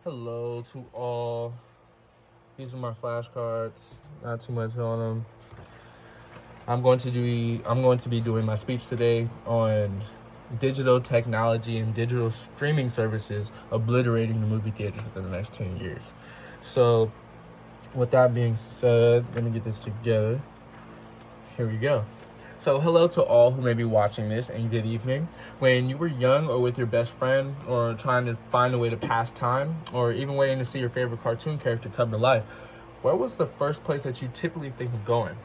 Hello to all. These are my flashcards. Not too much on them. I'm going to be doing my speech today on digital technology and digital streaming services obliterating the movie theaters within the next 10 years. So, with that being said, let me get this together. Here we go. So, hello to all who may be watching this, and good evening. When you were young or with your best friend, or trying to find a way to pass time, or even waiting to see your favorite cartoon character come to life, where was the first place that you typically think of going?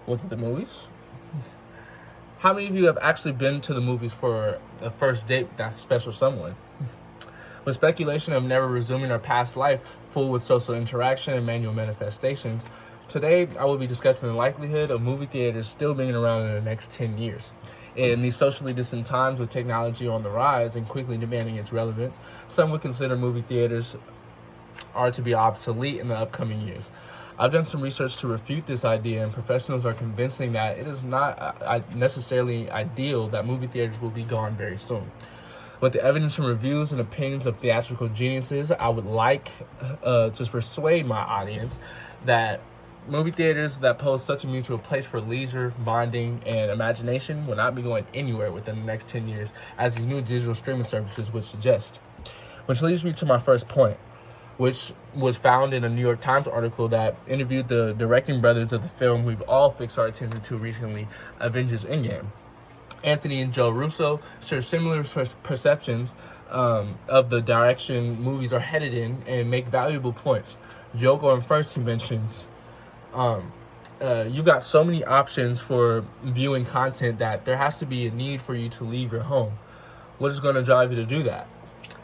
Was it the movies? How many of you have actually been to the movies for a first date with that special someone? With speculation of never resuming our past life full with social interaction and manual manifestations, today I will be discussing the likelihood of movie theaters still being around in the next 10 years. In these socially distant times with technology on the rise and quickly demanding its relevance, some would consider movie theaters are to be obsolete in the upcoming years. I've done some research to refute this idea, and professionals are convincing that it is not necessarily ideal that movie theaters will be gone very soon. With the evidence from reviews and opinions of theatrical geniuses, I would like to persuade my audience that movie theaters that pose such a mutual place for leisure, bonding, and imagination will not be going anywhere within the next 10 years, as these new digital streaming services would suggest. Which leads me to my first point, which was found in a New York Times article that interviewed the directing brothers of the film we've all fixed our attention to recently, Avengers Endgame. Anthony and Joe Russo share similar perceptions of the direction movies are headed in and make valuable points. Joe going first, he mentions, you've got so many options for viewing content that there has to be a need for you to leave your home. What is going to drive you to do that?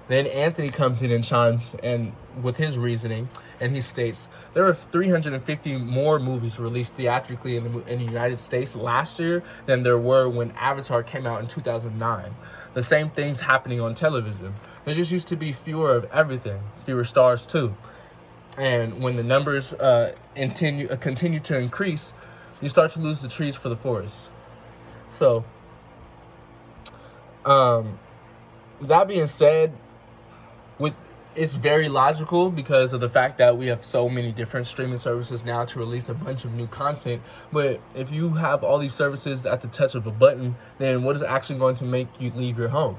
Then Anthony comes in and chimes in with his reasoning, and he states, there are 350 more movies released theatrically in the United States last year than there were when Avatar came out in 2009. The same thing's happening on television. There just used to be fewer of everything, fewer stars too. And when the numbers continue to increase, you start to lose the trees for the forest. So, that being said, it's very logical because of the fact that we have so many different streaming services now to release a bunch of new content. But if you have all these services at the touch of a button, then what is actually going to make you leave your home?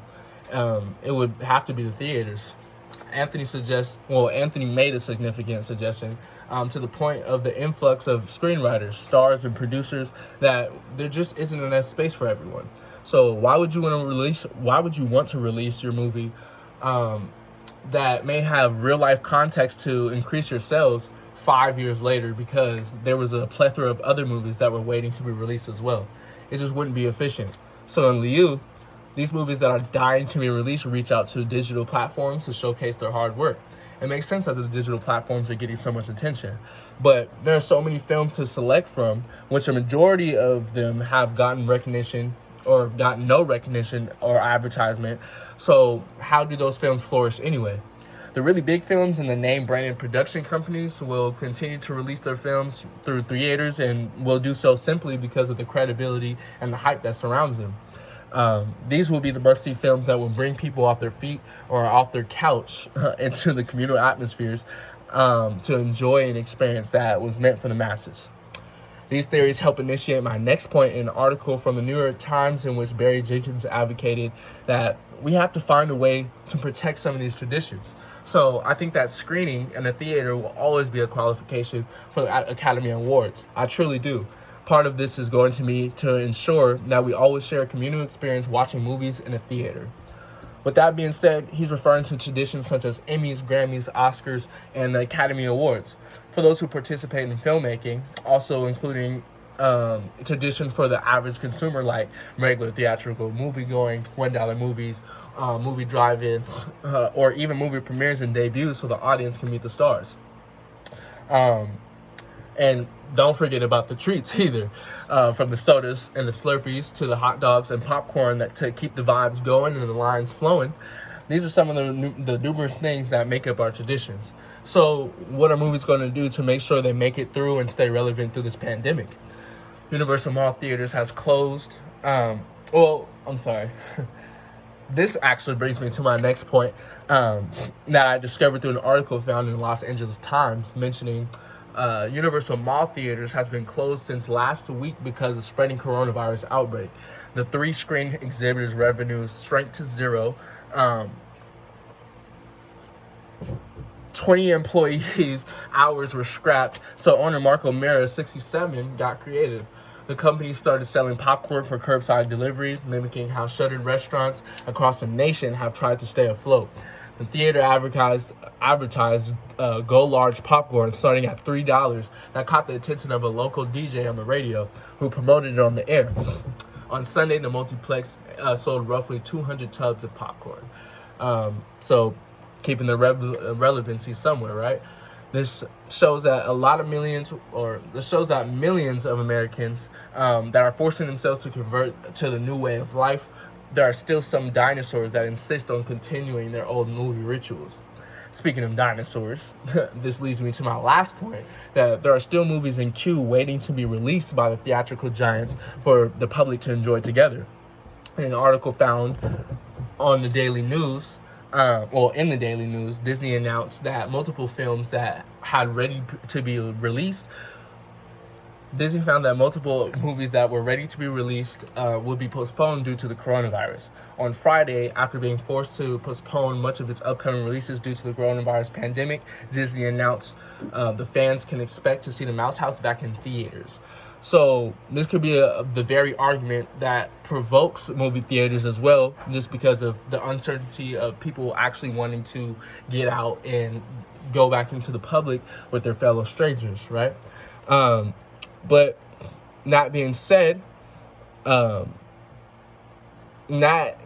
It would have to be the theaters. Anthony made a significant suggestion to the point of the influx of screenwriters, stars, and producers that there just isn't enough space for everyone. So why would you want to release your movie that may have real life context to increase your sales 5 years later because there was a plethora of other movies that were waiting to be released as well? It just wouldn't be efficient. So in lieu, these movies that are dying to be released reach out to digital platforms to showcase their hard work. It makes sense that the digital platforms are getting so much attention, but there are so many films to select from, which a majority of them have gotten recognition or gotten no recognition or advertisement. So how do those films flourish anyway? The really big films and the name branded production companies will continue to release their films through theaters, and will do so simply because of the credibility and the hype that surrounds them. These will be the must-see films that will bring people off their feet or off their couch into the communal atmospheres to enjoy an experience that was meant for the masses. These theories help initiate my next point in an article from the New York Times in which Barry Jenkins advocated that we have to find a way to protect some of these traditions. So I think that screening in a theater will always be a qualification for the Academy Awards. I truly do. Part of this is going to be to ensure that we always share a communal experience watching movies in a theater. With that being said, he's referring to traditions such as Emmys, Grammys, Oscars, and the Academy Awards. For those who participate in filmmaking, also including tradition for the average consumer like regular theatrical movie-going, $1 movies, movie drive-ins, or even movie premieres and debuts so the audience can meet the stars. And don't forget about the treats either, from the sodas and the Slurpees to the hot dogs and popcorn that to keep the vibes going and the lines flowing. These are some of the numerous things that make up our traditions. So what are movies going to do to make sure they make it through and stay relevant through this pandemic? Universal Mall Theaters has closed. I'm sorry. this actually brings me to my next point, that I discovered through an article found in the Los Angeles Times mentioning Universal Mall theaters has been closed since last week because of spreading coronavirus outbreak. The 3-screen exhibitors' revenues shrank to zero. 20 employees' hours were scrapped, so owner Marco Mera, 67, got creative. The company started selling popcorn for curbside deliveries, mimicking how shuttered restaurants across the nation have tried to stay afloat. The theater advertised Go Large popcorn starting at $3 that caught the attention of a local DJ on the radio who promoted it on the air. On Sunday, the multiplex sold roughly 200 tubs of popcorn. So keeping the relevancy somewhere, right? This shows that millions of Americans that are forcing themselves to convert to the new way of life. There are still some dinosaurs that insist on continuing their old movie rituals. Speaking of dinosaurs, this leads me to my last point, that there are still movies in queue waiting to be released by the theatrical giants for the public to enjoy together. In an article found on the Daily News, in the Daily News, Disney announced that multiple films that had ready to be released, Disney found that multiple movies that were ready to be released would be postponed due to the coronavirus. On Friday, after being forced to postpone much of its upcoming releases due to the coronavirus pandemic, Disney announced the fans can expect to see The Mouse House back in theaters. So this could be the very argument that provokes movie theaters as well, just because of the uncertainty of people actually wanting to get out and go back into the public with their fellow strangers, right? But that being said, that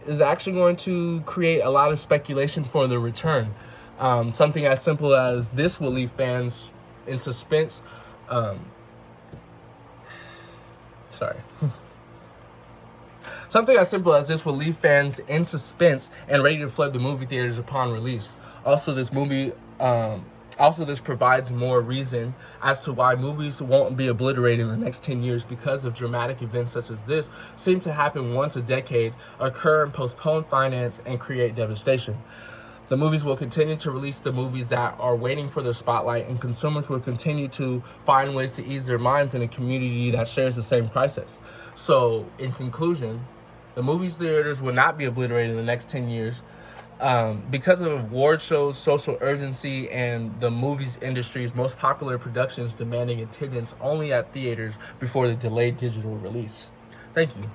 is actually going to create a lot of speculation for the return. Something as simple as this will leave fans in suspense. Something as simple as this will leave fans in suspense and ready to flood the movie theaters upon release. Also, this provides more reason as to why movies won't be obliterated in the next 10 years, because of dramatic events such as this seem to happen once a decade, occur and postpone finance, and create devastation. The movies will continue to release the movies that are waiting for their spotlight, and consumers will continue to find ways to ease their minds in a community that shares the same crisis. So, in conclusion, the movie theaters will not be obliterated in the next 10 years. Because of award shows, social urgency, and the movies industry's most popular productions demanding attendance only at theaters before the delayed digital release. Thank you.